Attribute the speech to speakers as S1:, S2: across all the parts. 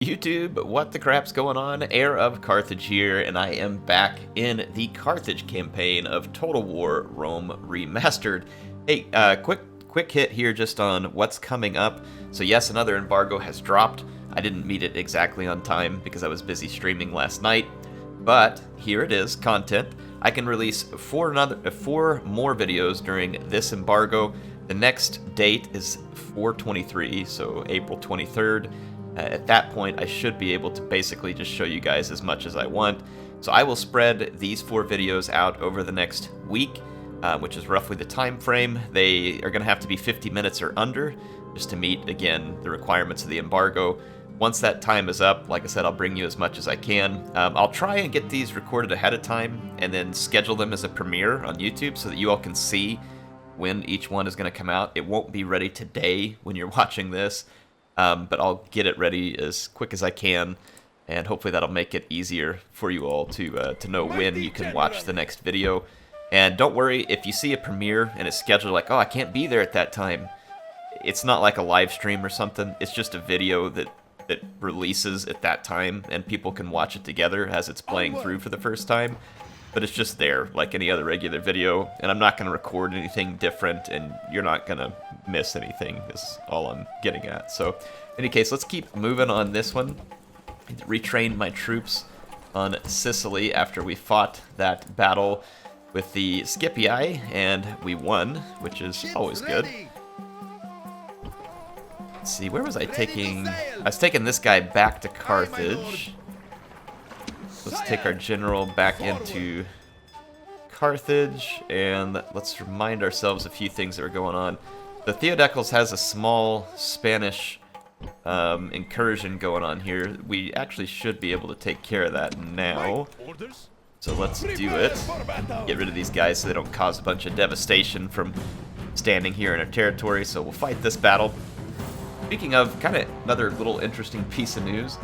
S1: YouTube, what the crap's going on? HeirofCarthage here, and I am back in the Carthage campaign of Total War Rome Remastered. Hey, quick hit here just on what's coming up. So yes, another embargo has dropped. I didn't meet it exactly on time because I was busy streaming last night, but here it is, content. I can release four more videos during this embargo. The next date is 4/23, so April 23rd. At that point, I should be able to basically just show you guys as much as I want. So I will spread these 4 videos out over the next week, which is roughly the time frame. They are going to have to be 50 minutes or under, just to meet, again, the requirements of the embargo. Once that time is up, like I said, I'll bring you as much as I can. I'll try and get these recorded ahead of time, and then schedule them as a premiere on YouTube so that you all can see when each one is going to come out. It won't be ready today when you're watching this. But I'll get it ready as quick as I can, and hopefully that'll make it easier for you all to know when you can watch the next video. And don't worry, if you see a premiere and it's scheduled like, oh, I can't be there at that time, it's not like a live stream or something. It's just a video that releases at that time, and people can watch it together as it's playing through for the first time. But it's just there, like any other regular video, and I'm not going to record anything different, and you're not going to miss anything, is all I'm getting at. So, in any case, let's keep moving on this one. I retrained my troops on Sicily after we fought that battle with the Scipii, and we won, which is always good. Let's see, where was I taking... I was taking this guy back to Carthage. Let's take our general back into Carthage, and let's remind ourselves a few things that are going on. The Theodecles has a small Spanish incursion going on here. We actually should be able to take care of that now. So let's do it. Get rid of these guys so they don't cause a bunch of devastation from standing here in our territory. So we'll fight this battle. Speaking of, kind of another little interesting piece of news.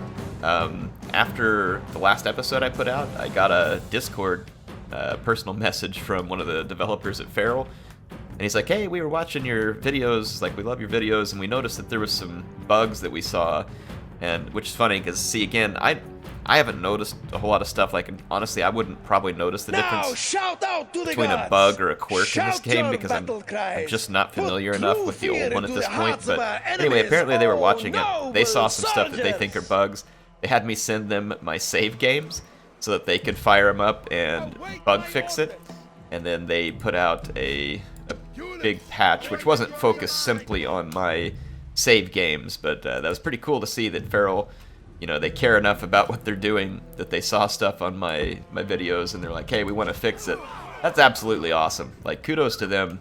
S1: After the last episode I put out, I got a Discord personal message from one of the developers at Feral. And he's like, hey, we were watching your videos, like, we love your videos, and we noticed that there was some bugs that we saw, and which is funny, because, see, again, I haven't noticed a whole lot of stuff. Like, honestly, I wouldn't probably notice the difference between a bug or a quirk in this game, because I'm just not familiar enough with the old one at this point. But anyway, apparently they were watching it. They saw some stuff that they think are bugs. They had me send them my save games so that they could fire them up and bug fix it. And then they put out a big patch, which wasn't focused simply on my save games, but that was pretty cool to see that Feral, you know, they care enough about what they're doing that they saw stuff on my videos and they're like, hey, we want to fix it. That's absolutely awesome. Like, kudos to them.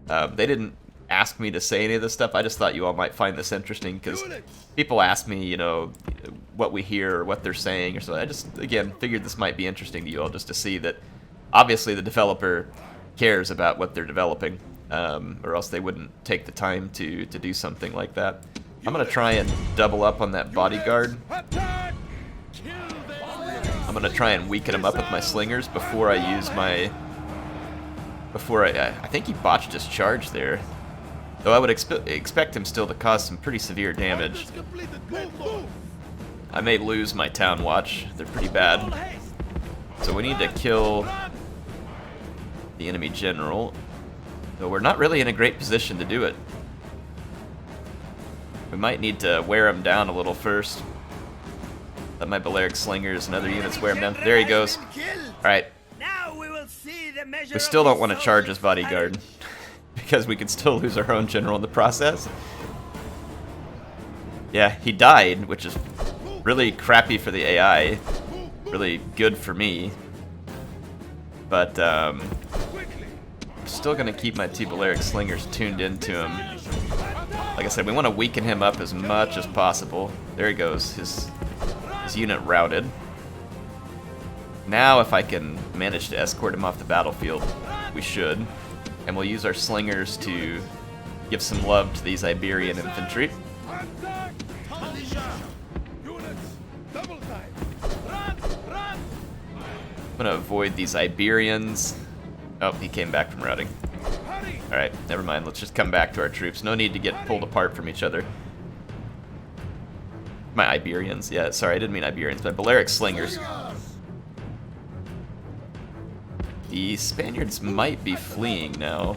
S1: They didn't ask me to say any of this stuff. I just thought you all might find this interesting because people ask me, you know, what we hear or what they're saying or so. I just, again, figured this might be interesting to you all just to see that obviously the developer cares about what they're developing, or else they wouldn't take the time to do something like that. I'm going to try and double up on that bodyguard. I'm going to try and weaken him up with my slingers before I use my... I think he botched his charge there. Though I would expect him still to cause some pretty severe damage. I may lose my town watch. They're pretty bad. So we need to kill the enemy general. Though we're not really in a great position to do it. We might need to wear him down a little first. Let my Balearic slingers and other units wear him down. There he goes. Alright. We still don't want to charge his bodyguard. Because we could still lose our own general in the process. Yeah, he died, which is really crappy for the AI. Really good for me. But, I'm still going to keep my 2 Balearic slingers tuned into him. Like I said, we want to weaken him up as much as possible. There he goes. His unit routed. Now, if I can manage to escort him off the battlefield, we should. And we'll use our slingers to give some love to these Iberian infantry. I'm going to avoid these Iberians. Oh, he came back from routing. Alright, never mind. Let's just come back to our troops. No need to get pulled apart from each other. My Iberians, yeah, sorry, I didn't mean Iberians, but Balearic Slingers. The Spaniards might be fleeing now.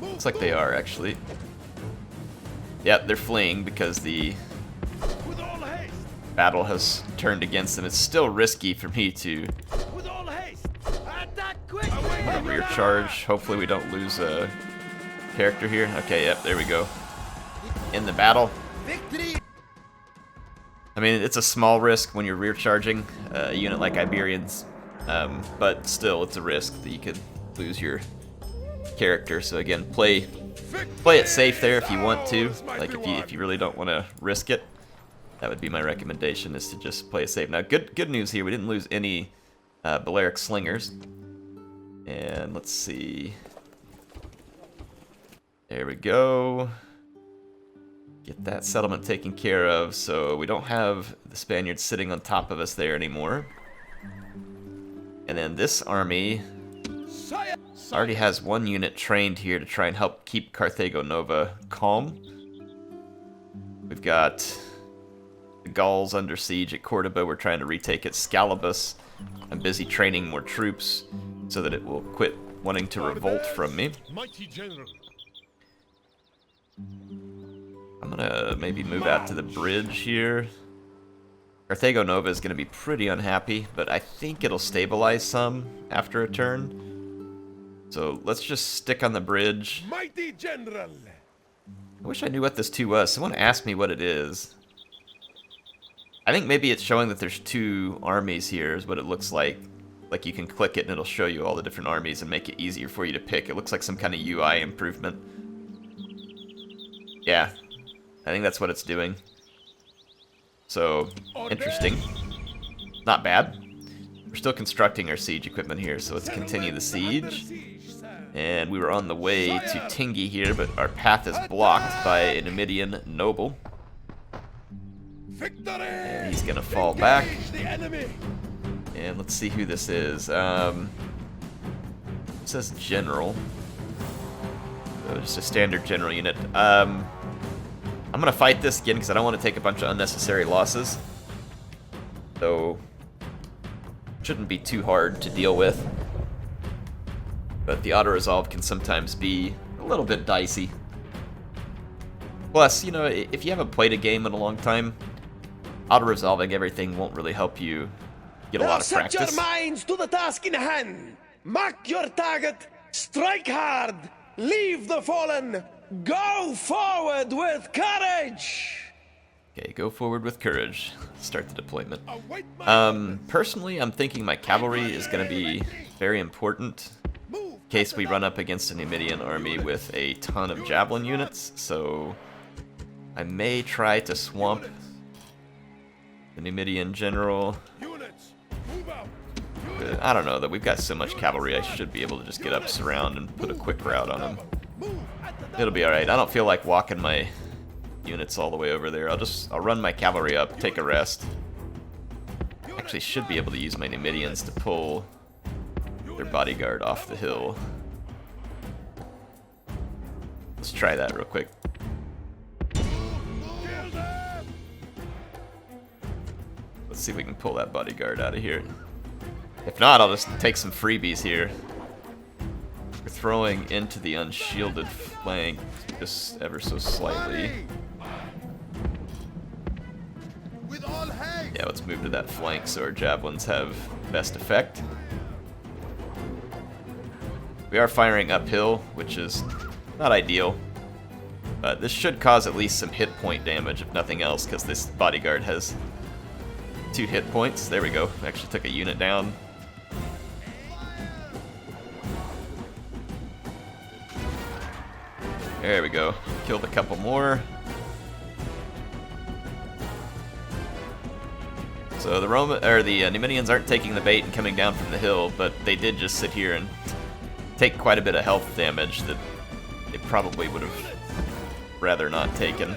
S1: Looks like they are, actually. Yep, they're fleeing because the battle has turned against them. It's still risky for me to rear charge. Hopefully we don't lose a character here. Okay, yep, there we go. In the battle. I mean, it's a small risk when you're rear charging a unit like Iberians, but still, it's a risk that you could lose your character. So again, play it safe there if you want to. Like if you really don't want to risk it, that would be my recommendation, is to just play it safe. Now, good news here, we didn't lose any Balearic Slingers. And let's see. There we go. Get that settlement taken care of, so we don't have the Spaniards sitting on top of us there anymore. And then this army already has one unit trained here to try and help keep Carthago Nova calm. We've got the Gauls under siege at Cordoba. We're trying to retake at Scalabus. I'm busy training more troops so that it will quit wanting to revolt from me. I'm gonna maybe move out to the bridge here. Carthago Nova is gonna be pretty unhappy, but I think it'll stabilize some after a turn. So let's just stick on the bridge.
S2: Mighty General.
S1: I wish I knew what this 2 was. Someone asked me what it is. I think maybe it's showing that there's 2 armies here is what it looks like. Like you can click it and it'll show you all the different armies and make it easier for you to pick. It looks like some kind of UI improvement. Yeah. I think that's what it's doing. So, interesting. Not bad. We're still constructing our siege equipment here, so let's continue the siege. And we were on the way to Tingi here, but our path is blocked by a Numidian noble. And he's gonna fall back. And let's see who this is. It says general. So just a standard general unit. I'm going to fight this again because I don't want to take a bunch of unnecessary losses. So, shouldn't be too hard to deal with. But the auto-resolve can sometimes be a little bit dicey. Plus, you know, if you haven't played a game in a long time, auto-resolving everything won't really help you get a lot of practice.
S2: Set your minds to the task in hand. Mark your target. Strike hard. Leave the fallen. Go forward with courage!
S1: Okay, go forward with courage. Start the deployment. Personally, I'm thinking my cavalry is going to be very important in case we run up against a Numidian army with a ton of javelin units, so I may try to swamp the Numidian general. But I don't know, though. We've got so much cavalry, I should be able to just get up, surround, and put a quick rout on him. It'll be alright. I don't feel like walking my units all the way over there. I'll run my cavalry up, take a rest. Actually should be able to use my Numidians to pull their bodyguard off the hill. Let's try that real quick. Let's see if we can pull that bodyguard out of here. If not, I'll just take some freebies here. We're throwing into the unshielded flank just ever so slightly. Yeah, let's move to that flank so our javelins have best effect. We are firing uphill, which is not ideal. But this should cause at least some hit point damage, if nothing else, because this bodyguard has 2 hit points. There we go. Actually took a unit down. There we go. Killed a couple more. So the Numidians aren't taking the bait and coming down from the hill, but they did just sit here and take quite a bit of health damage that they probably would have rather not taken.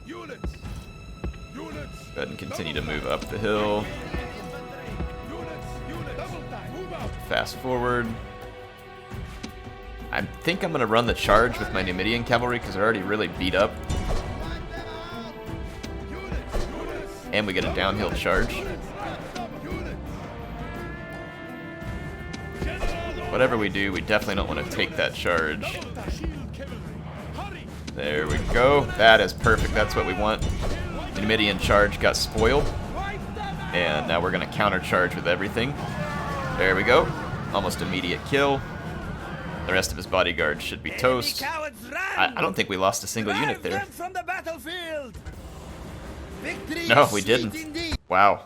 S1: Go ahead and continue to move up the hill. Fast forward. I think I'm going to run the charge with my Numidian cavalry because they're already really beat up. And we get a downhill charge. Whatever we do, we definitely don't want to take that charge. There we go. That is perfect. That's what we want. The Numidian charge got spoiled. And now we're going to countercharge with everything. There we go. Almost immediate kill. The rest of his bodyguards should be toast. I don't think we lost a single unit there. No, we didn't. Wow.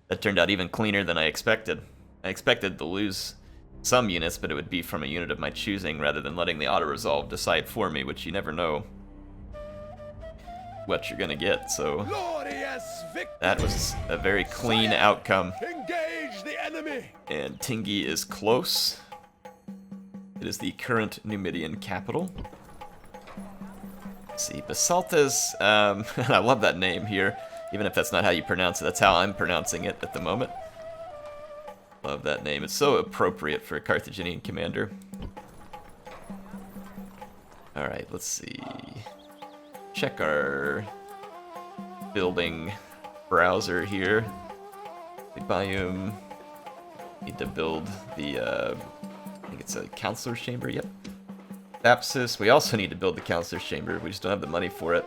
S1: That turned out even cleaner than I expected. I expected to lose some units, but it would be from a unit of my choosing rather than letting the auto-resolve decide for me, which you never know what you're gonna get, so that was a very clean outcome. And Tingi is close. It is the current Numidian capital. Let's see, Basaltas, I love that name here, even if that's not how you pronounce it. That's how I'm pronouncing it at the moment. Love that name. It's so appropriate for a Carthaginian commander. Alright, let's see. Check our building browser here. The biome. Need to build the, I think it's a counselor's chamber, yep. Thapsis. We also need to build the counselor's chamber. We just don't have the money for it.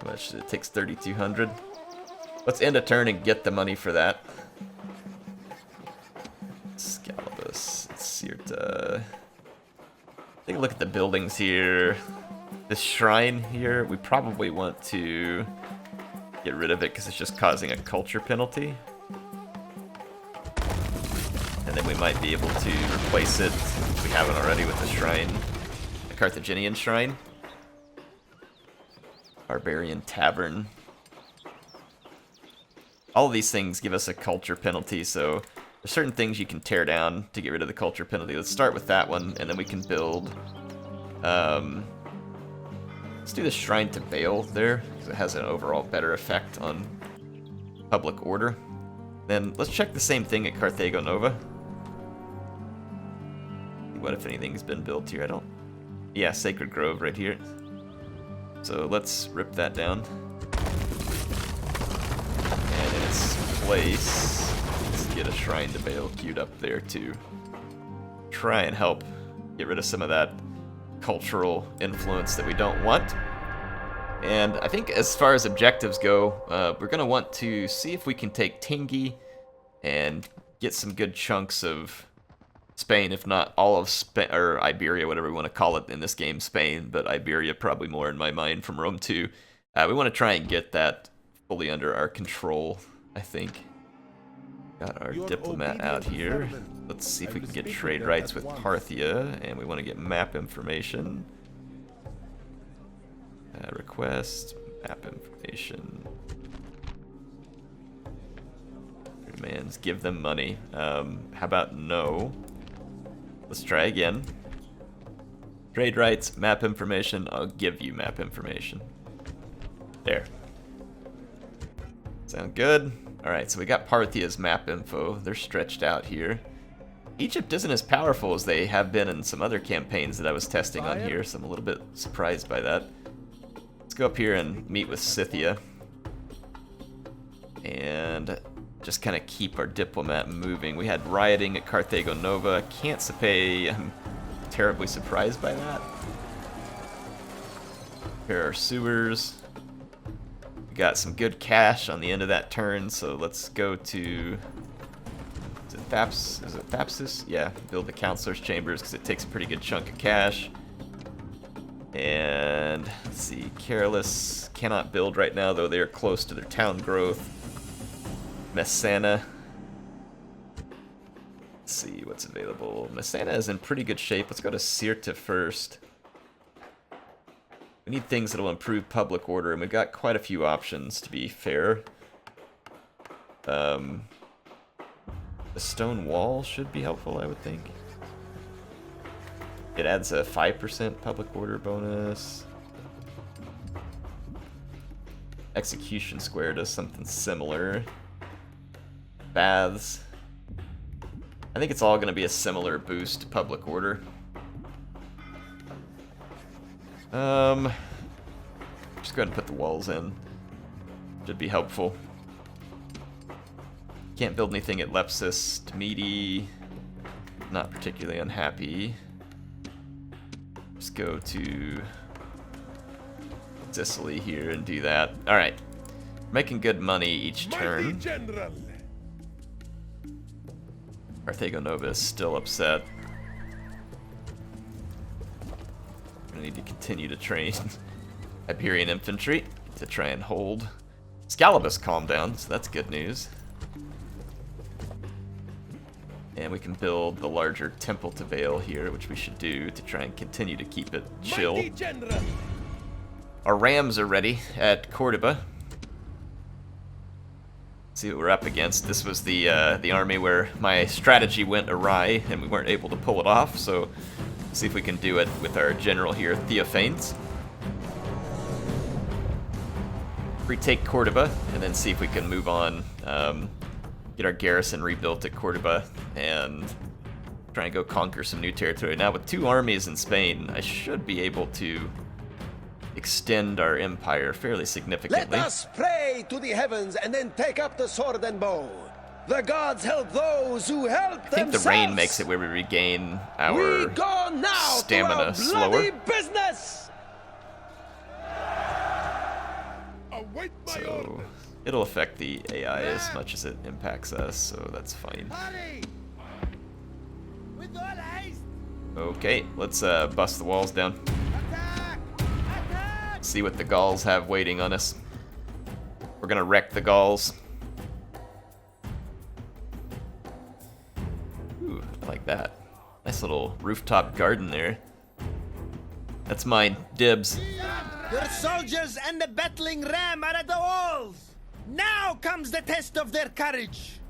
S1: How much? It takes 3,200. Let's end a turn and get the money for that. Scalabus, Sirta. Take a look at the buildings here. This shrine here, we probably want to get rid of it because it's just causing a culture penalty. And then we might be able to replace it, if we haven't already, with the shrine, the Carthaginian shrine. Barbarian Tavern. All of these things give us a culture penalty, so there's certain things you can tear down to get rid of the culture penalty. Let's start with that one, and then we can build... let's do the Shrine to Baal there, because it has an overall better effect on public order. Then let's check the same thing at Carthago Nova. What if anything's been built here? I don't... Yeah, Sacred Grove right here. So let's rip that down. And in its place, let's get a Shrine to Baal queued up there to try and help get rid of some of that cultural influence that we don't want. And I think as far as objectives go, we're going to want to see if we can take Tingi and get some good chunks of Spain, if not all of Spain, or Iberia, whatever we want to call it in this game, Spain, but Iberia probably more in my mind from Rome 2. We want to try and get that fully under our control, I think. Got our diplomat out here. Let's see if we can get trade rights with Parthia, and we want to get map information. Request, map information. Demands, give them money. How about no? Let's try again. Trade rights, map information. I'll give you map information. There. Sound good? Alright, so we got Parthia's map info. They're stretched out here. Egypt isn't as powerful as they have been in some other campaigns that I was testing on here, so I'm a little bit surprised by that. Let's go up here and meet with Scythia. And just kind of keep our diplomat moving. We had rioting at Carthago Nova. Can't say I'm terribly surprised by that. Here are our sewers. We got some good cash on the end of that turn, so let's go to... Is it Thapsis? Yeah, build the counselor's chambers because it takes a pretty good chunk of cash. And let's see, Careless cannot build right now, though they are close to their town growth. Messana. Let's see what's available. Messana is in pretty good shape. Let's go to Sirta first. We need things that will improve public order, and we've got quite a few options, to be fair. The stone wall should be helpful, I would think. It adds a 5% public order bonus. Execution Square does something similar. Baths. I think it's all going to be a similar boost to public order. Just go ahead and put the walls in. Should be helpful. Can't build anything at Lepsis. Demidi, not particularly unhappy. Just go to Sicily here and do that. Alright. Making good money each turn. Carthago Nova is still upset. I need to continue to train Iberian infantry to try and hold. Scalibus calmed down, so that's good news. And we can build the larger Temple to Vale here, which we should do to try and continue to keep it chill. Our rams are ready at Cordoba. See what we're up against. This was the army where my strategy went awry and we weren't able to pull it off, so see if we can do it with our general here, Theophanes. Retake Cordoba, and then see if we can move on, get our garrison rebuilt at Cordoba, and try and go conquer some new territory. Now, with 2 armies in Spain, I should be able to extend our empire fairly significantly.
S2: Let us pray to the heavens and then take up the sword and bow. The gods help those who help themselves.
S1: I think the rain makes it where we regain our
S2: we go now
S1: stamina
S2: to our
S1: slower.
S2: bloody business.
S1: So it'll affect the AI as much as it impacts us, so that's fine. Okay, let's bust the walls down. See what the Gauls have waiting on us. We're gonna wreck the Gauls. Ooh, I like that. Nice little rooftop garden there. That's mine. Dibs.
S3: Your soldiers and the battling ram are at the walls! Now comes the test of their courage!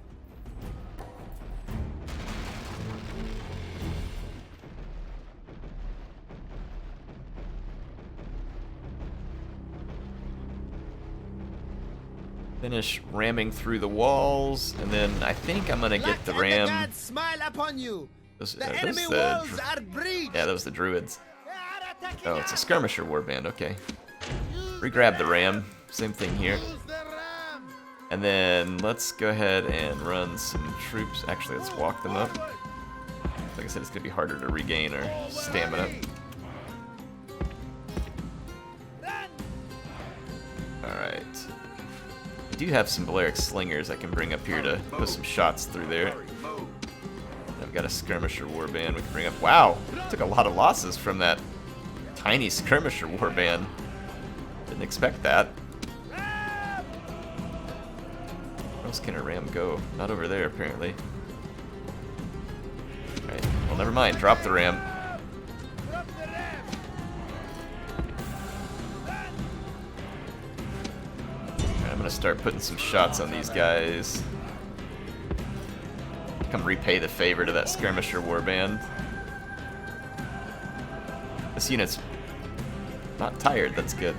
S1: Finish ramming through the walls, and then I think I'm gonna get the
S3: Luck and the
S1: ram.
S3: gods smile upon you.
S1: Those,
S3: The
S1: those
S3: enemy
S1: the
S3: walls are breached.
S1: Yeah, those the druids.
S3: They are attacking
S1: Oh, it's a
S3: us.
S1: skirmisher warband. Okay. Regrab the ram. Same thing here. And then let's go ahead and run some troops. Actually, let's walk them up. Like I said, it's gonna be harder to regain our stamina. Alright. I do have some Balearic slingers I can bring up here to put some shots through there. I've got a skirmisher warband we can bring up. Wow! Took a lot of losses from that tiny skirmisher warband. Didn't expect that. Where else can a ram go? Not over there, apparently. Alright, well, never mind. Drop the ram. Alright, I'm gonna start putting some shots on these guys. Come repay the favor to that skirmisher warband. This unit's not tired, that's good.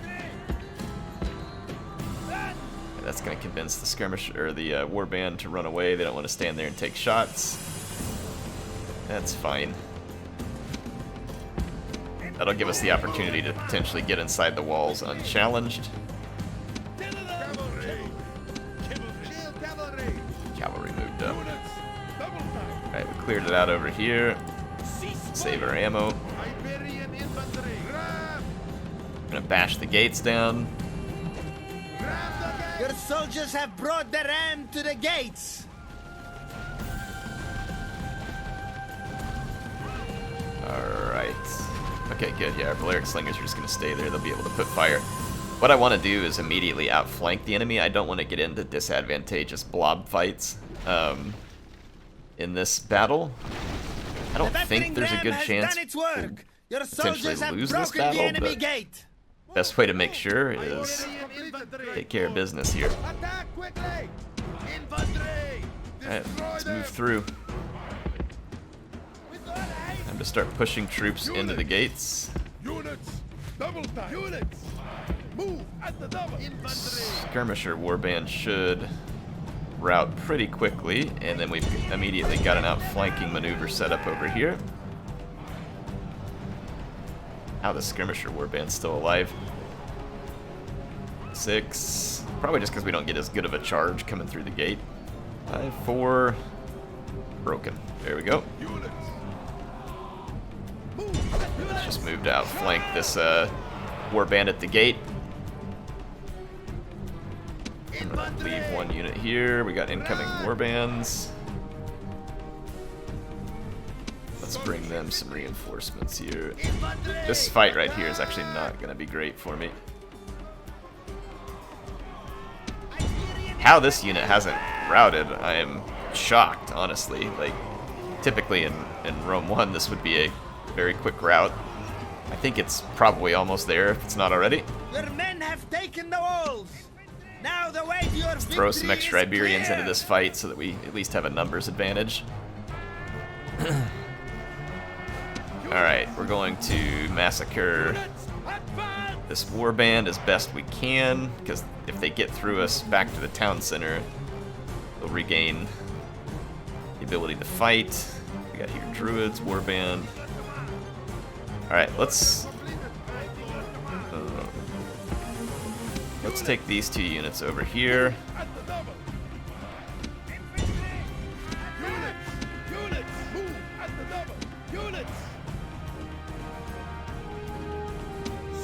S1: That's going to convince the skirmisher or the warband to run away. They don't want to stand there and take shots. That's fine. That'll give us the opportunity to potentially get inside the walls unchallenged. Cavalry moved up. Alright, we cleared it out over here. Save our ammo. Gonna bash the gates down.
S3: Your soldiers have brought the ram to the gates!
S1: Alright. Okay, good. Yeah, our Balearic slingers are just gonna stay there. They'll be able to put fire. What I want to do is immediately outflank the enemy. I don't want to get into disadvantageous blob fights in this battle. I don't think there's a good chance to
S3: Your
S1: potentially
S3: soldiers have
S1: lose this
S3: broken the
S1: battle,
S3: enemy
S1: but
S3: gate!
S1: best way to make sure is take care of business here. Alright, let's move through. Time to start pushing troops into the gates. Skirmisher warband should route pretty quickly, and then we've immediately got an outflanking maneuver set up over here. How the skirmisher warband's still alive. 6. Probably just because we don't get as good of a charge coming through the gate. 5-4. Broken. There we go. Let's just move to outflank this warband at the gate. I'm gonna leave one unit here. We got incoming warbands. Let's bring them some reinforcements here. This fight right here is actually not going to be great for me. How this unit hasn't routed, I am shocked, honestly. Like, typically in Rome 1, this would be a very quick rout. I think it's probably almost there, if it's not already.
S3: Your men have taken the walls. Now the way to your
S1: Let's throw some extra Iberians into this fight so that we at least have a numbers advantage. Alright, we're going to massacre this warband as best we can, because if they get through us back to the town center, they'll regain the ability to fight. We got here druids, warband. Alright, let's take these two units over here.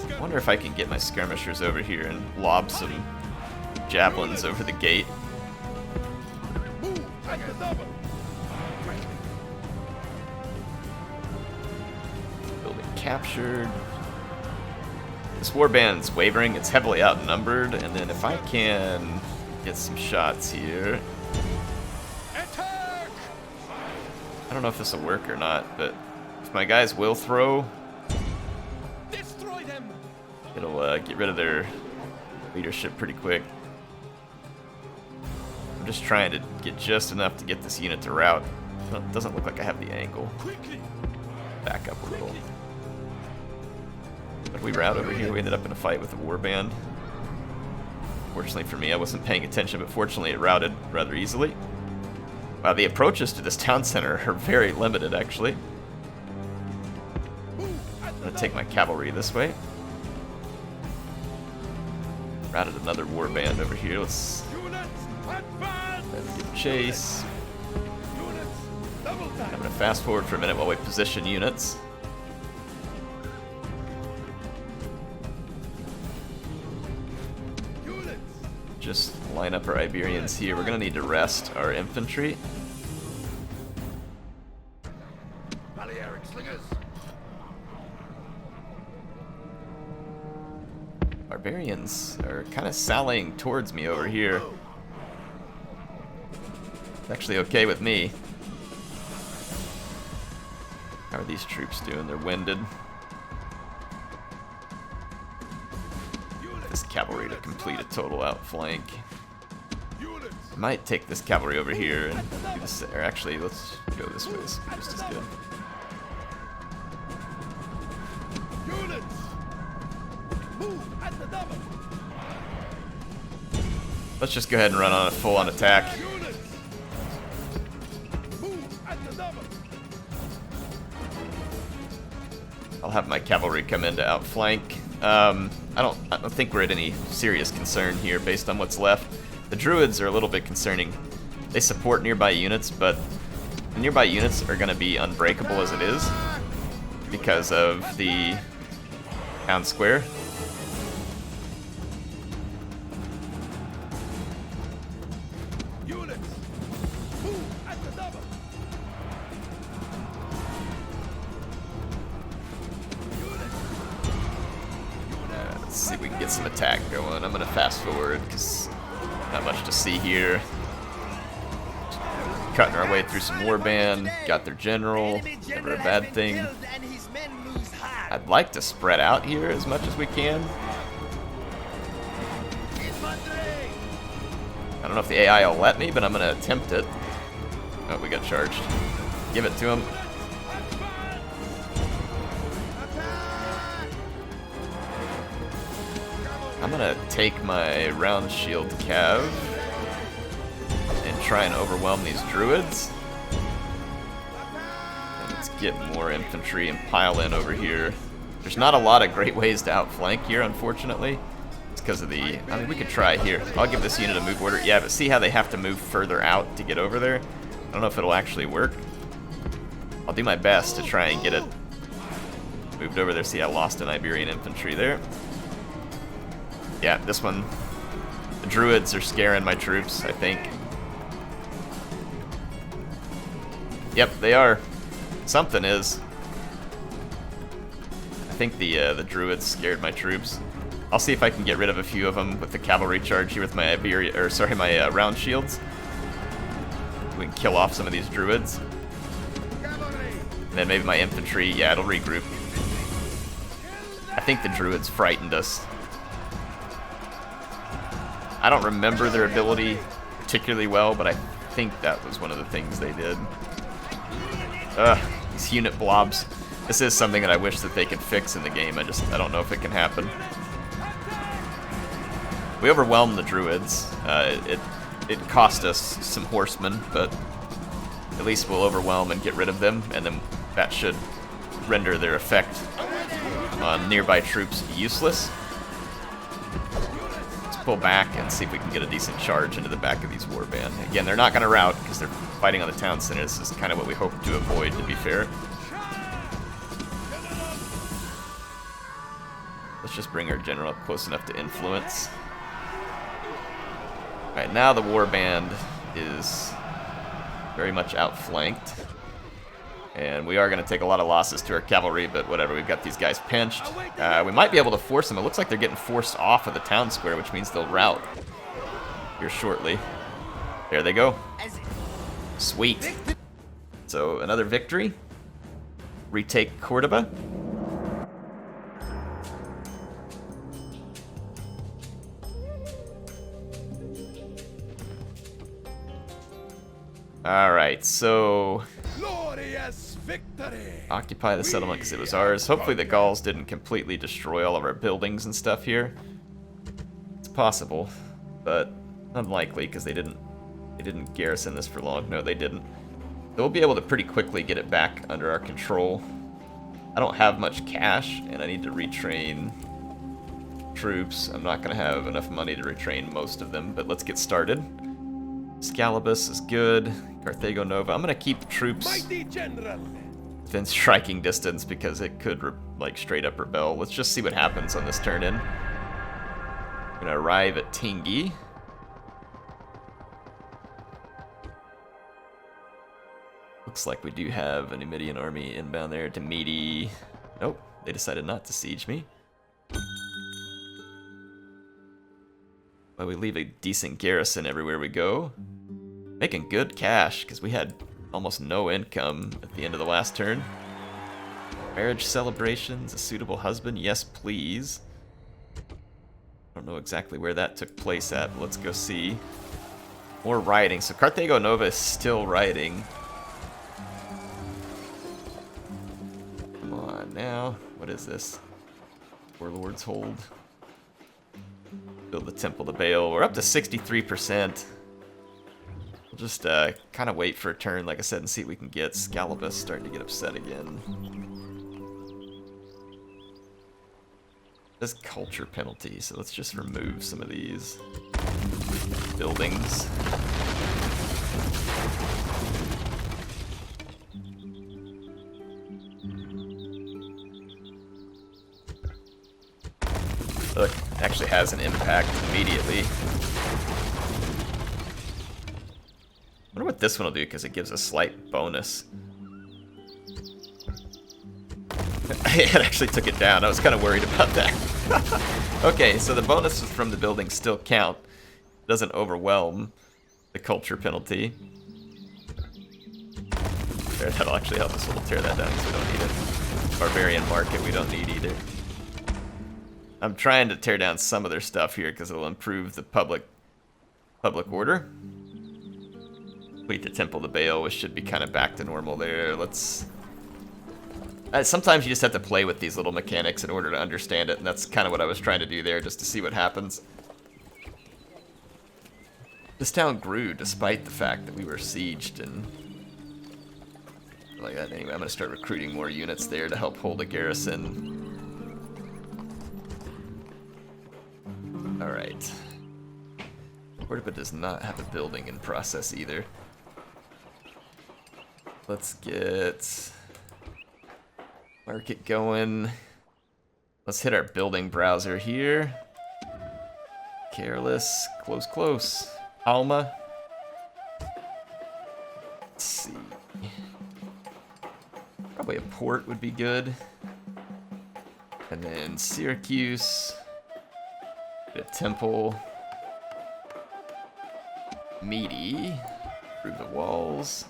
S1: I wonder if I can get my skirmishers over here and lob some javelins over the gate. Building captured. This warband's wavering, it's heavily outnumbered, and then if I can get some shots here. I don't know if this will work or not, but if my guys will throw, it'll get rid of their leadership pretty quick. I'm just trying to get just enough to get this unit to rout. It doesn't look like I have the angle. Back up a little. But we rout over here. We ended up in a fight with a warband. Fortunately for me, I wasn't paying attention, but fortunately it routed rather easily. Wow, the approaches to this town center are very limited, actually. I'm gonna take my cavalry this way. Routed another warband over here. Let's give chase. I'm gonna fast forward for a minute while we position units. Just line up our Iberians here. We're gonna need to rest our infantry. Barbarians are kind of sallying towards me over here. It's actually okay with me. How are these troops doing? They're winded. This cavalry to complete a total outflank. I might take this cavalry over here and do this, or actually let's go this way. This will be just as good. Let's just go ahead and run on a full-on attack. I'll have my cavalry come in to outflank. I don't think we're at any serious concern here based on what's left. The druids are a little bit concerning. They support nearby units, but the nearby units are going to be unbreakable as it is because of the town square. Let's see if we can get some attack going. I'm going to fast forward because not much to see here. Cutting our way through some warband. Got their general. Never a bad thing. I'd like to spread out here as much as we can. I don't know if the AI will let me, but I'm going to attempt it. Oh, we got charged. Give it to him. I'm going to take my round shield cav and try and overwhelm these druids. And let's get more infantry and pile in over here. There's not a lot of great ways to outflank here, unfortunately. This because of the... I mean, we could try here. I'll give this unit a move order. Yeah, but see how they have to move further out to get over there? I don't know if it'll actually work. I'll do my best to try and get it moved over there. See, I lost an Iberian infantry there. Yeah, this one... The druids are scaring my troops, I think. Yep, they are. Something is. I think the druids scared my troops. I'll see if I can get rid of a few of them with the cavalry charge here with my my round shields. We can kill off some of these druids. And then maybe my infantry, yeah, it'll regroup. I think the druids frightened us. I don't remember their ability particularly well, but I think that was one of the things they did. These unit blobs. This is something that I wish that they could fix in the game. I don't know if it can happen. We overwhelmed the druids. It cost us some horsemen, but at least we'll overwhelm and get rid of them, and then that should render their effect on nearby troops useless. Let's pull back and see if we can get a decent charge into the back of these warband. Again, they're not going to rout because they're fighting on the town center. This is kind of what we hope to avoid, to be fair. Let's just bring our general up close enough to influence. Alright, now the warband is very much outflanked. And we are going to take a lot of losses to our cavalry, but whatever, we've got these guys pinched. We might be able to force them. It looks like they're getting forced off of the town square, which means they'll rout here shortly. There they go. Sweet. So, another victory. Retake Cordoba. Alright, so... Occupy the settlement because it was ours. Hopefully the Gauls didn't completely destroy all of our buildings and stuff here. It's possible, but unlikely because they didn't garrison this for long. No, they didn't. They'll be able to pretty quickly get it back under our control. I don't have much cash, and I need to retrain troops. I'm not going to have enough money to retrain most of them, but let's get started. Scalabus is good. Carthago Nova. I'm going to keep troops within striking distance because it could, like, straight up rebel. Let's just see what happens on this turn in. We're going to arrive at Tingi. Looks like we do have a Numidian army inbound there. Demeti. Nope, they decided not to siege me. Well, we leave a decent garrison everywhere we go. Making good cash, because we had almost no income at the end of the last turn. Marriage celebrations, a suitable husband, yes please. I don't know exactly where that took place at, but let's go see. More rioting, so Carthago Nova is still rioting. Come on now, what is this? Warlords hold. Build the Temple to Baal. We're up to 63%. We'll just kind of wait for a turn, like I said, and see what we can get. Scalabus starting to get upset again. This culture penalty, so let's just remove some of these buildings. Look, actually has an impact immediately. I wonder what this one will do, because it gives a slight bonus. It actually took it down. I was kind of worried about that. Okay, so the bonuses from the buildings still count. It doesn't overwhelm the culture penalty. There, that'll actually help us. We'll tear that down because we don't need it. Barbarian market we don't need either. I'm trying to tear down some of their stuff here because it'll improve the public order. Wait, the Temple to Baal, which should be kind of back to normal there. Let's... sometimes you just have to play with these little mechanics in order to understand it, and that's kind of what I was trying to do there, just to see what happens. This town grew despite the fact that we were sieged and... like that. Anyway, I'm going to start recruiting more units there to help hold a garrison. Cordoba does not have a building in process either. Let's get market going. Let's hit our building browser here. Careless, close, close. Alma. Let's see. Probably a port would be good. And then Syracuse. A temple. Meaty. Improve the walls.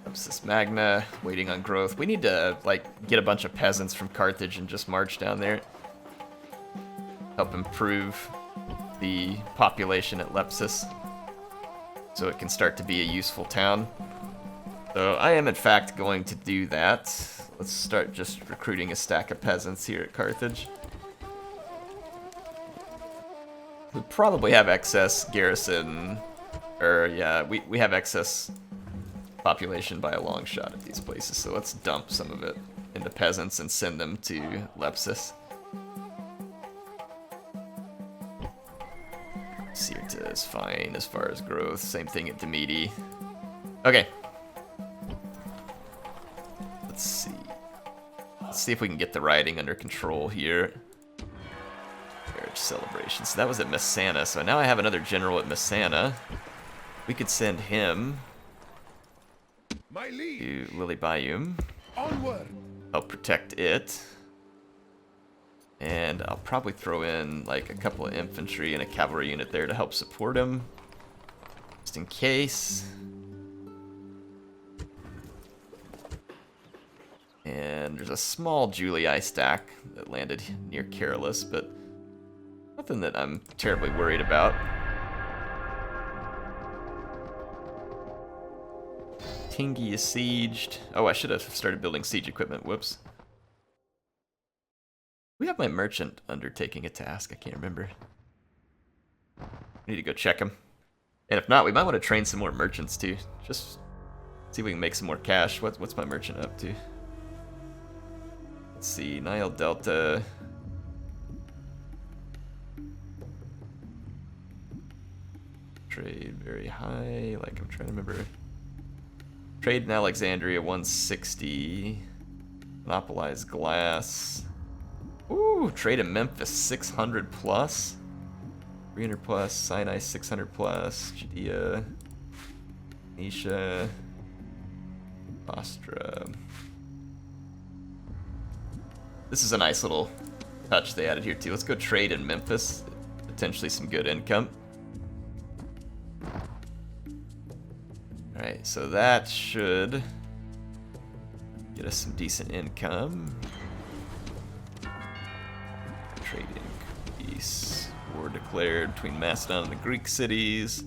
S1: Epsis Magna. Waiting on growth. We need to, like, get a bunch of peasants from Carthage and just march down there. Help improve the population at Lepsis, so it can start to be a useful town. So I am in fact going to do that. Let's start just recruiting a stack of peasants here at Carthage. We probably have excess garrison, or yeah, we have excess population by a long shot at these places, so let's dump some of it into peasants and send them to Lepsis. Sirta is fine as far as growth. Same thing at Demeti. Okay. Let's see. Let's see if we can get the rioting under control here. Marriage celebration. So that was at Messana. So now I have another general at Messana. We could send him to Lily Bayum.
S2: Onward.
S1: Help protect it. And I'll probably throw in like a couple of infantry and a cavalry unit there to help support him. Just in case. And there's a small Julii stack that landed near Carolus, but nothing that I'm terribly worried about. Tingi is sieged. Oh, I should have started building siege equipment. Whoops. We have my merchant undertaking a task. I can't remember. I need to go check him. And if not, we might want to train some more merchants too. Just see if we can make some more cash. What's my merchant up to? Let's see. Nile Delta. Trade very high. Like, I'm trying to remember. Trade in Alexandria 160. Monopolize glass. Ooh, trade in Memphis 600 plus. 300 plus. Sinai 600 plus. Judea. Nisha. Ostra. This is a nice little touch they added here too. Let's go trade in Memphis. Potentially some good income. Alright, so that should get us some decent income. Trade increase. War declared between Macedon and the Greek cities.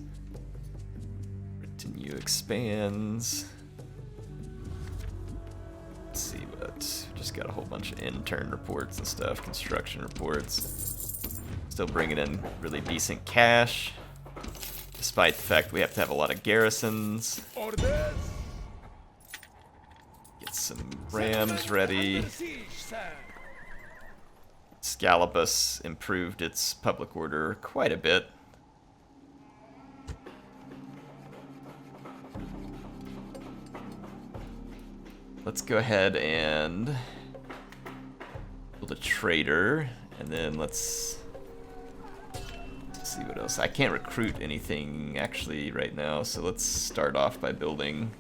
S1: Retinue expands. Let's see what. Just got a whole bunch of intern reports and stuff. Construction reports. Still bringing in really decent cash. Despite the fact we have to have a lot of garrisons.
S2: Orders.
S1: Get some rams ready. Scalabus improved its public order quite a bit. Let's go ahead and build a trader, and then let's see what else. I can't recruit anything actually right now, so let's start off by building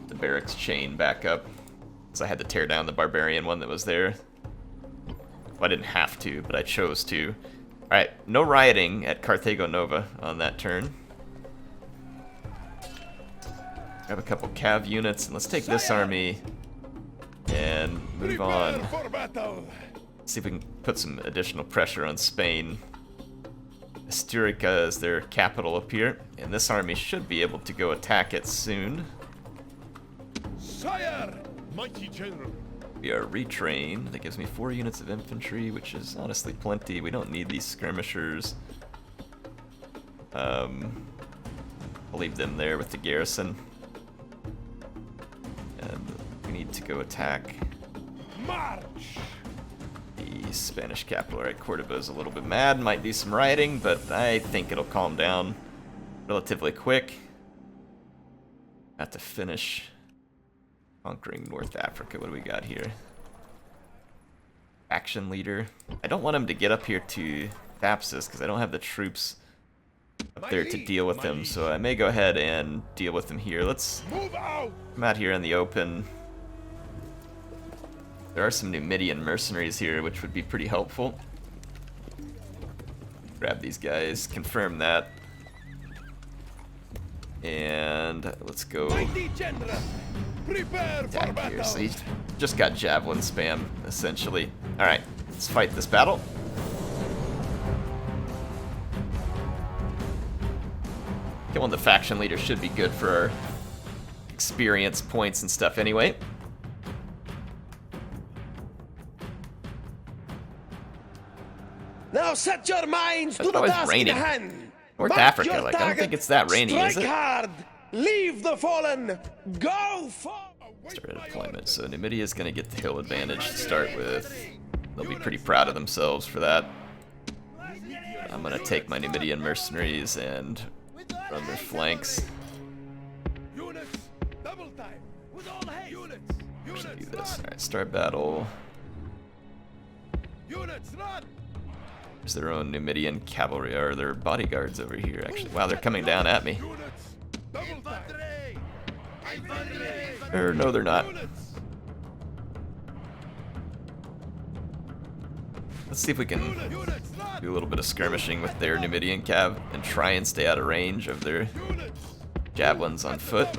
S1: the barracks chain back up, because I had to tear down the barbarian one that was there. Well, I didn't have to, but I chose to. Alright, no rioting at Carthago Nova on that turn. Grab a couple cav units, and let's take this army and move on. See if we can put some additional pressure on Spain. Asturica is their capital up here, and this army should be able to go attack it soon.
S2: Sire, mighty general.
S1: We are retrained. That gives me 4 units of infantry, which is honestly plenty. We don't need these skirmishers. I'll leave them there with the garrison. And we need to go attack
S2: March.
S1: the Spanish capital. Right, Cordoba's a little bit mad, might do some rioting, but I think it'll calm down relatively quick. Got to finish conquering North Africa. What do we got here? Faction leader. I don't want him to get up here to Thapsus because I don't have the troops up there to deal with him, so I may go ahead and deal with him here. Let's come out here in the open. There are some Numidian mercenaries here, which would be pretty helpful. Grab these guys, confirm that. And let's go attack here. So he's just got javelin spam, essentially. Alright, let's fight this battle. Killing the faction leader should be good for our experience points and stuff anyway.
S2: Now set your minds to the
S1: always
S2: task
S1: raining.
S2: in hand.
S1: North
S2: Mark
S1: Africa,
S2: your
S1: like, I don't
S2: target,
S1: think it's that rainy, is
S2: strike
S1: it?
S2: hard, leave the fallen, go for...
S1: Start deployment. So Numidia's gonna get the hill advantage to start with. They'll be pretty proud of themselves for that. I'm gonna take my Numidian mercenaries and run their flanks. Actually do this. Alright, start battle. There's their own Numidian cavalry, or their bodyguards over here, actually. Wow, they're coming down at me. Or no, they're not. Let's see if we can do a little bit of skirmishing with their Numidian cav and try and stay out of range of their javelins on foot.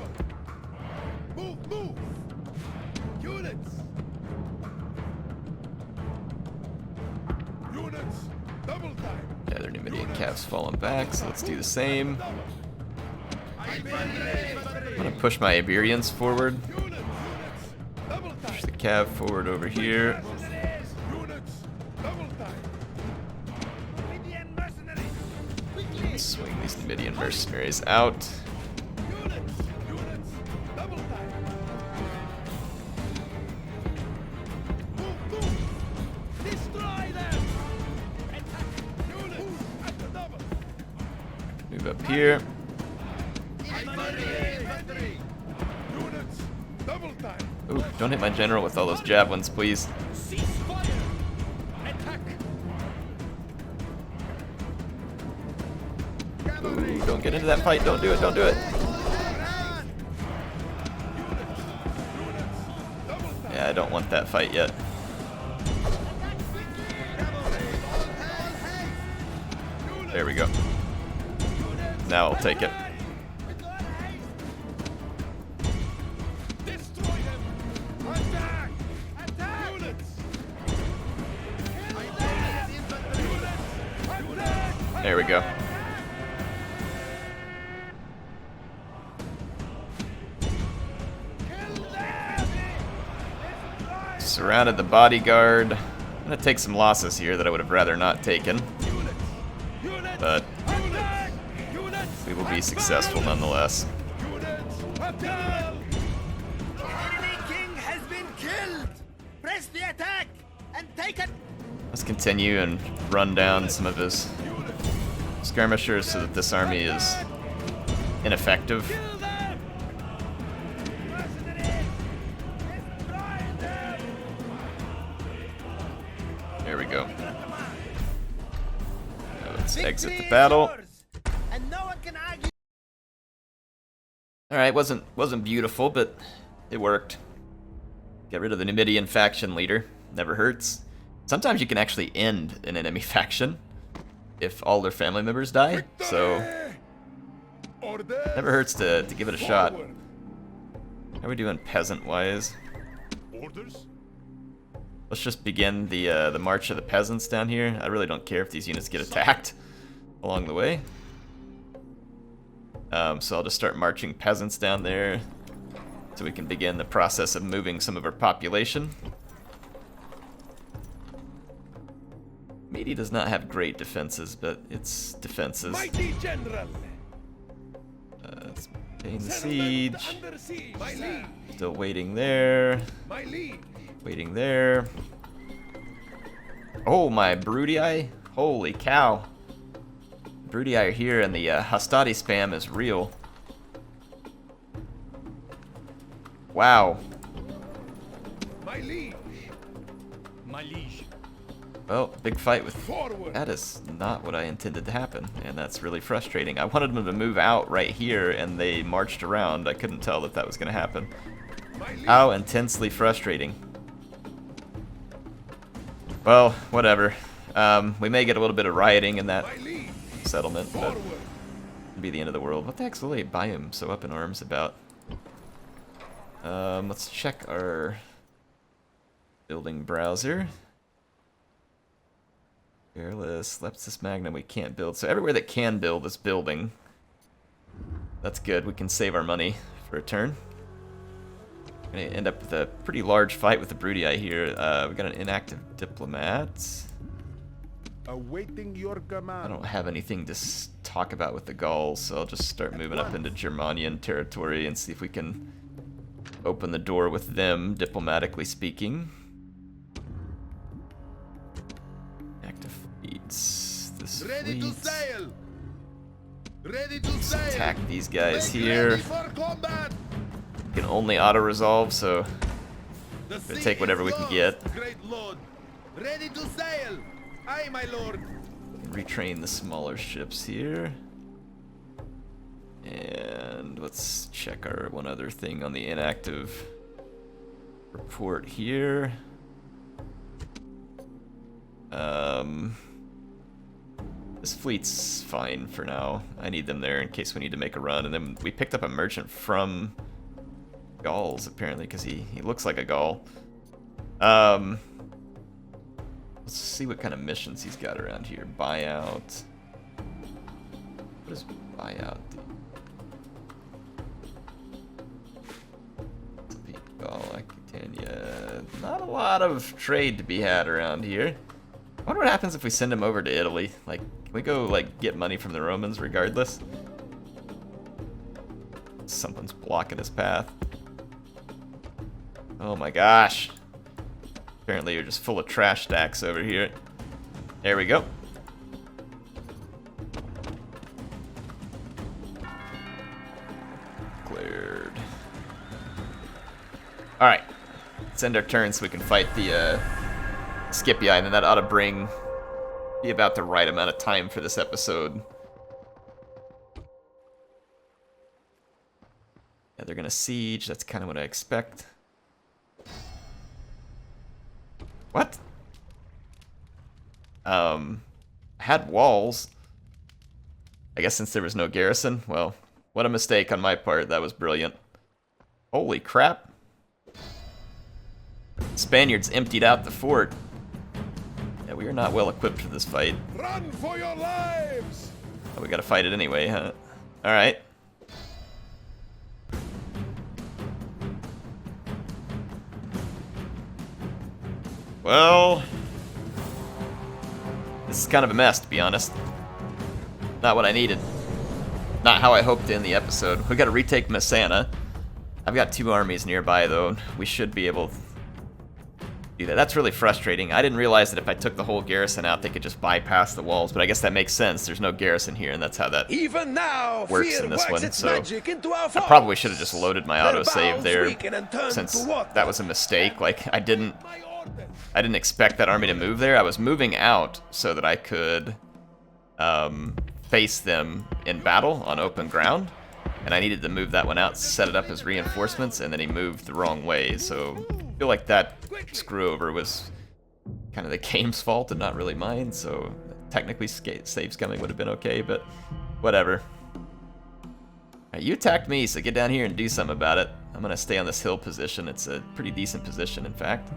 S1: Yeah, their Numidian cav's falling back, so let's do the same. I'm gonna push my Iberians forward. Push the cav forward over here. Swing these Numidian mercenaries out. Move up here. Ooh, don't hit my general with all those javelins, please. Ooh, don't get into that fight. Don't do it. Don't do it. Yeah, I don't want that fight yet. There we go. Now I'll take it. There we go. Surrounded the bodyguard. I'm gonna take some losses here that I would have rather not taken. But we will be successful nonetheless.
S3: The enemy king has been killed! Press the attack and take it!
S1: Let's continue and run down some of his skirmishers so that this army is ineffective. There we go. Now let's exit the battle.
S3: And no one can argue.
S1: Alright, wasn't beautiful, but it worked. Get rid of the Numidian faction leader. Never hurts. Sometimes you can actually end an enemy faction if all their family members die, so never hurts to give it a shot. How are we doing peasant-wise? Let's just begin the march of the peasants down here. I really don't care if these units get attacked along the way. So I'll just start marching peasants down there so we can begin the process of moving some of our population. Meaty does not have great defenses, but its defenses.
S2: Mighty general.
S1: Let's maintain the siege. Still waiting there. Waiting there. Oh, my Brutii. Holy cow. Brutii are here, and the Hastati spam is real. Wow.
S2: My liege.
S3: My liege.
S1: Well, big fight with...
S2: Forward.
S1: That is not what I intended to happen, and that's really frustrating. I wanted them to move out right here, and they marched around. I couldn't tell that that was going to happen. How intensely frustrating. Well, whatever. We may get a little bit of rioting in that settlement, but it'd be the end of the world. What the heck's Lily Biome so up in arms about? Let's check our building browser. Fearless, Lepsis Magnum we can't build. So everywhere that can build is building. That's good. We can save our money for a turn. We're going to end up with a pretty large fight with the Brutii here. We got an inactive diplomat.
S2: Awaiting your command.
S1: I don't have anything to talk about with the Gauls, so I'll just start moving up into Germanian territory and see if we can open the door with them, diplomatically speaking. Active fleets. This
S2: Ready to
S1: fleet.
S2: sail. Ready to
S1: Let's
S2: sail.
S1: attack these guys here.
S2: Ready for combat.
S1: Can only auto-resolve, so
S2: The
S1: Gonna
S2: sea
S1: take whatever
S2: is
S1: we can
S2: yours,
S1: get.
S2: Great lord. Ready to sail. Aye, my lord.
S1: retrain the smaller ships here. And let's check our one other thing on the inactive report here. This fleet's fine for now. I need them there in case we need to make a run. And then we picked up a merchant from Gauls, apparently, because he looks like a Gaul. Let's see what kind of missions he's got around here. Buyout. What does buyout do? Gaul, Aquitania. Not a lot of trade to be had around here. I wonder what happens if we send him over to Italy. Like, can we go, like, get money from the Romans regardless? Something's blocking his path. Oh my gosh. Apparently you're just full of trash stacks over here. There we go. Cleared. Alright. Let's end our turn so we can fight the Scipii, and then that ought to be about the right amount of time for this episode. Yeah, they're gonna siege. That's kind of what I expect. What? I had walls. I guess since there was no garrison. Well, what a mistake on my part. That was brilliant. Holy crap. Spaniards emptied out the fort. Yeah, we are not well equipped for this fight.
S2: Run for your lives!
S1: But we gotta fight it anyway, huh? Alright. Well, this is kind of a mess, to be honest. Not what I needed. Not how I hoped to end the episode. We gotta retake Messana. I've got 2 armies nearby, though. We should be able to do that. That's really frustrating. I didn't realize that if I took the whole garrison out, they could just bypass the walls, but I guess that makes sense. There's no garrison here, and that's how that
S2: Even now,
S1: works
S2: fear
S1: in this
S2: works
S1: one.
S2: its
S1: So
S2: magic into our
S1: I
S2: foes.
S1: probably should have just loaded my
S2: Their
S1: autosave
S2: bounds
S1: there,
S2: weaken and turn
S1: since
S2: to water.
S1: that was a mistake. Like, I didn't
S2: My order.
S1: expect that army to move there. I was moving out so that I could face them in battle on open ground, and I needed to move that one out, set it up as reinforcements, and then he moved the wrong way. So I feel like that screw over was kind of the game's fault and not really mine. So technically save scumming would have been okay, but whatever. Alright, you attacked me, so get down here and do something about it. I'm gonna stay on this hill position. It's a pretty decent position, in fact.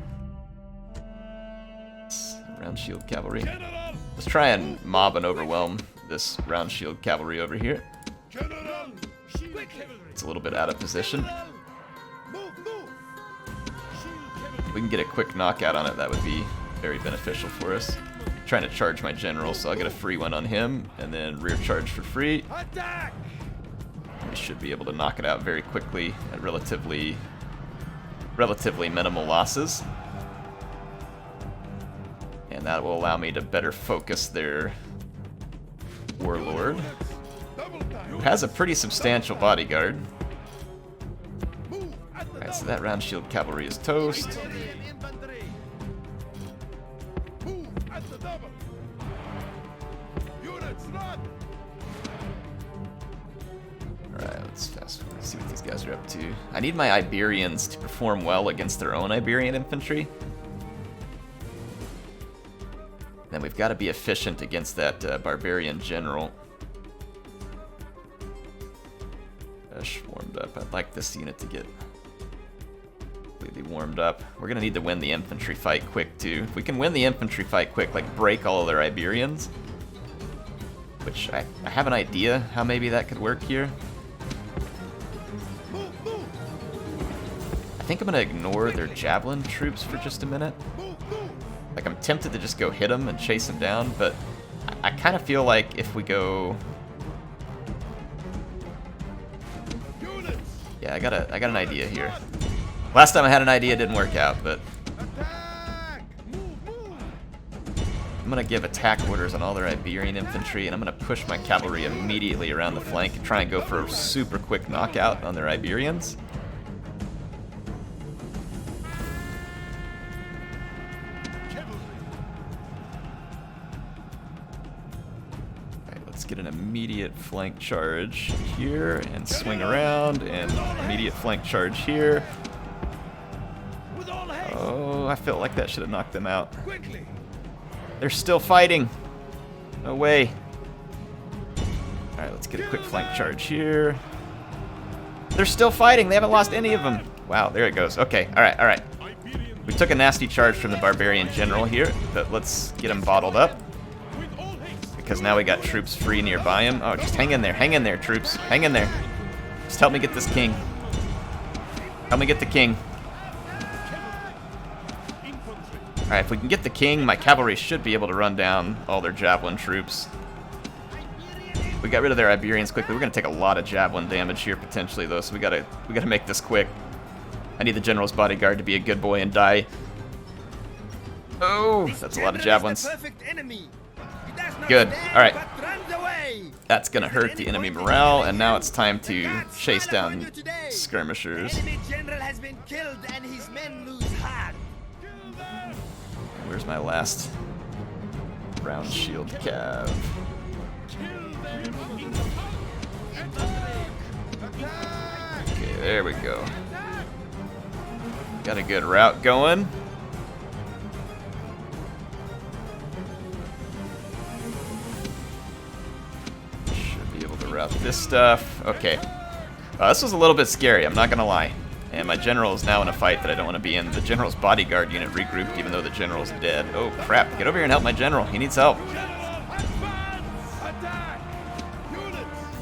S1: Round shield cavalry.
S2: General!
S1: Let's try and mob and overwhelm this round shield cavalry over here.
S2: General!
S1: It's a little bit out of position.
S2: Move, move!
S1: If we can get a quick knockout on it, that would be very beneficial for us. I'm trying to charge my general, so I'll get a free one on him, and then rear charge for free.
S2: Attack!
S1: We should be able to knock it out very quickly at relatively minimal losses. And And that will allow me to better focus their warlord, who has a pretty substantial bodyguard. Alright, so that round shield cavalry is toast. Alright, let's fast forward, see what these guys are up to. I need my Iberians to perform well against their own Iberian infantry. Then we've got to be efficient against that barbarian general. Warmed up. I'd like this unit to get completely warmed up. We're going to need to win the infantry fight quick, too. If we can win the infantry fight quick, like break all of their Iberians, which I have an idea how maybe that could work here. I think I'm going to ignore their javelin troops for just a minute. Like, I'm tempted to just go hit them and chase them down, but I kind of feel like if we go... Yeah, I got an idea here. Last time I had an idea, it didn't work out, but... I'm going to give attack orders on all their Iberian infantry, and I'm going to push my cavalry immediately around the flank and try and go for a super quick knockout on their Iberians. Get an immediate flank charge here and swing around, and immediate flank charge here. Oh, I felt like that should have knocked them out. They're still fighting. No way. Alright, let's get a quick flank charge here. They're still fighting. They haven't lost any of them. Wow, there it goes. Okay, alright. We took a nasty charge from the barbarian general here, but let's get him bottled up. Because now we got troops free nearby him. Oh, just hang in there, troops. Hang in there. Just help me get this king. Help me get the king. Alright, if we can get the king, my cavalry should be able to run down all their javelin troops. We got rid of their Iberians quickly. We're gonna take a lot of javelin damage here potentially, though, so we gotta make this quick. I need the general's bodyguard to be a good boy and die. Oh, that's a lot of javelins. Good. Alright. That's gonna hurt the enemy morale, and now it's time to chase down skirmishers. Where's my last round shield cav? Okay, there we go. Got a good route going. Route this stuff. Okay. This was a little bit scary, I'm not gonna lie. And my general is now in a fight that I don't want to be in. The general's bodyguard unit regrouped even though the general's dead. Oh crap, get over here and help my general. He needs help.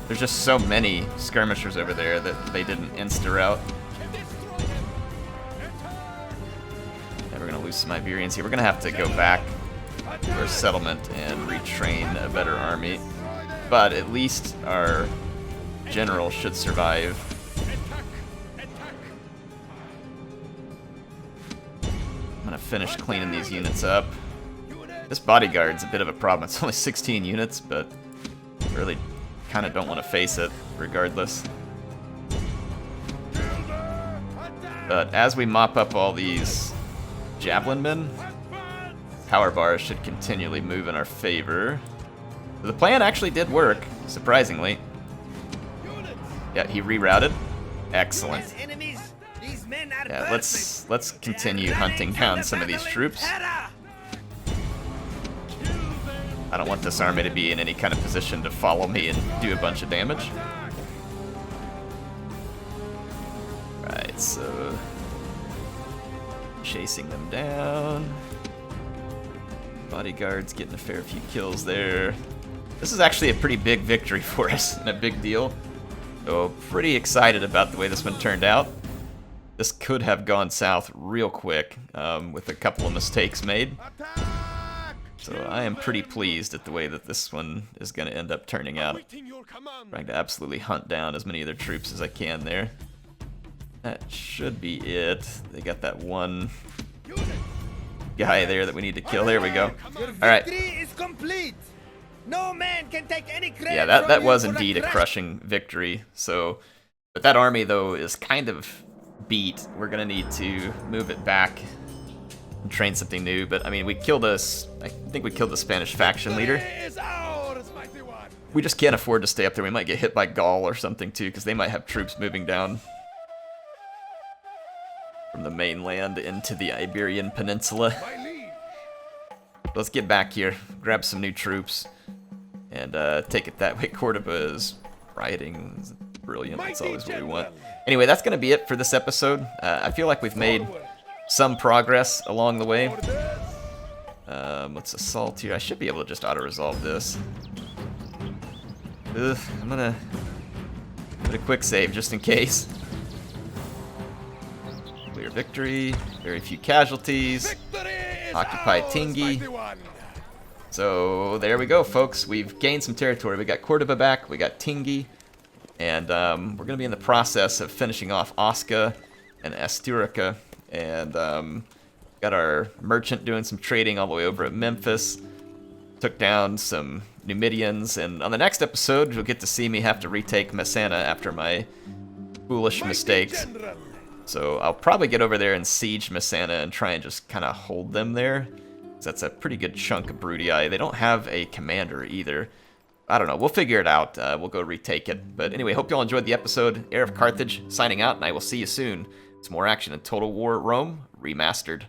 S1: There's just so many skirmishers over there that they didn't insta-route. And we're gonna lose some Iberians here. We're gonna have to go back to our settlement and retrain a better army. But at least our general should survive. I'm gonna finish cleaning these units up. This bodyguard's a bit of a problem. It's only 16 units, but I really kind of don't want to face it regardless. But as we mop up all these javelin men, power bars should continually move in our favor. The plan actually did work, surprisingly. Yeah, he rerouted. Excellent. Yeah, let's continue hunting down some of these troops. I don't want this army to be in any kind of position to follow me and do a bunch of damage. Right, so chasing them down. Bodyguards getting a fair few kills there. This is actually a pretty big victory for us and a big deal. So pretty excited about the way this one turned out. This could have gone south real quick with a couple of mistakes made. So I am pretty pleased at the way that this one is going to end up turning out. Trying to absolutely hunt down as many of their troops as I can there. That should be it. They got that one guy there that we need to kill. There we go.
S3: Your
S1: All right.
S3: victory is complete. No man can take any credit.
S1: Yeah, that
S3: from
S1: was
S3: you for the
S1: indeed a
S3: crash.
S1: crushing victory. So, but that army though is kind of beat. We're gonna need to move it back and train something new. But I mean, we killed us. I think we killed the Spanish faction leader.
S2: Is ours, mighty one.
S1: We just can't afford to stay up there. We might get hit by Gaul or something too, because they might have troops moving down from the mainland into the Iberian Peninsula.
S2: My liege.
S1: Let's get back here, grab some new troops, and take it that way. Cordoba is rioting. It's brilliant. That's always what we want. Anyway, that's going to be it for this episode. I feel like we've made some progress along the way. Let's assault here. I should be able to just auto-resolve this. Ugh, I'm going to put a quick save just in case. Clear victory. Very few casualties.
S2: Victory is
S1: Occupy
S2: ours,
S1: Tingi.
S2: mighty one.
S1: So there we go, folks. We've gained some territory. We got Cordoba back, we got Tingi, and we're going to be in the process of finishing off Osca and Asturica, and got our merchant doing some trading all the way over at Memphis. Took down some Numidians, and on the next episode, you'll get to see me have to retake Messana after my foolish
S2: Mighty
S1: mistakes.
S2: general.
S1: So I'll probably get over there and siege Messana and try and just kind of hold them there. 'Cause that's a pretty good chunk of Brutii. They don't have a commander either. I don't know. We'll figure it out. We'll go retake it. But anyway, hope you all enjoyed the episode. Heir of Carthage signing out, and I will see you soon. It's more action in Total War Rome Remastered.